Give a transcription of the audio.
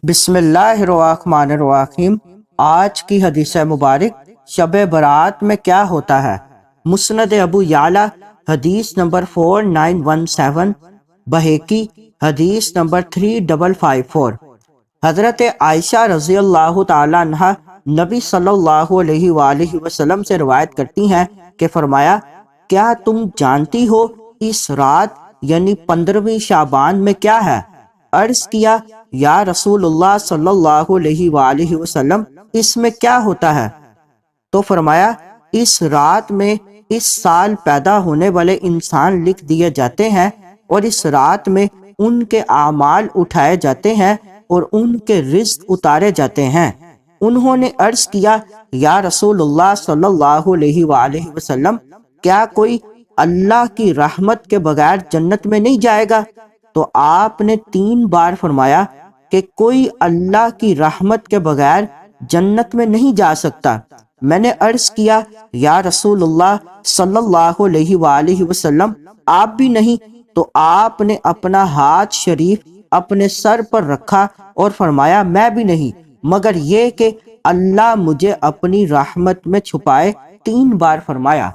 بسم اللہ الرحمن الرحیم۔ آج کی حدیث مبارک شب برات میں کیا ہوتا ہے؟ مسند ابو یعلا حدیث نمبر 4917، بہیقی حدیث نمبر 3554۔ حضرت عائشہ رضی اللہ تعالی عنہ نبی صلی اللہ علیہ وآلہ وسلم سے روایت کرتی ہیں کہ فرمایا، کیا تم جانتی ہو اس رات یعنی 15ویں شعبان میں کیا ہے؟ عرض کیا، یا رسول اللہ صلی اللہ علیہ وآلہ وسلم، اس میں کیا ہوتا ہے؟ تو فرمایا، اس رات میں اس سال پیدا ہونے والے انسان لکھ دیے جاتے ہیں، اور اس رات میں ان کے اعمال اٹھائے جاتے ہیں اور ان کے رزق اتارے جاتے ہیں۔ انہوں نے عرض کیا، یا رسول اللہ صلی اللہ علیہ وآلہ وسلم، کیا کوئی اللہ کی رحمت کے بغیر جنت میں نہیں جائے گا؟ تو آپ نے 3 بار فرمایا کہ کوئی اللہ کی رحمت کے بغیر جنت میں نہیں جا سکتا۔ میں نے عرض کیا، یا رسول اللہ صلی اللہ علیہ وآلہ وسلم، آپ بھی نہیں؟ تو آپ نے اپنا ہاتھ شریف اپنے سر پر رکھا اور فرمایا، میں بھی نہیں، مگر یہ کہ اللہ مجھے اپنی رحمت میں چھپائے، 3 بار فرمایا۔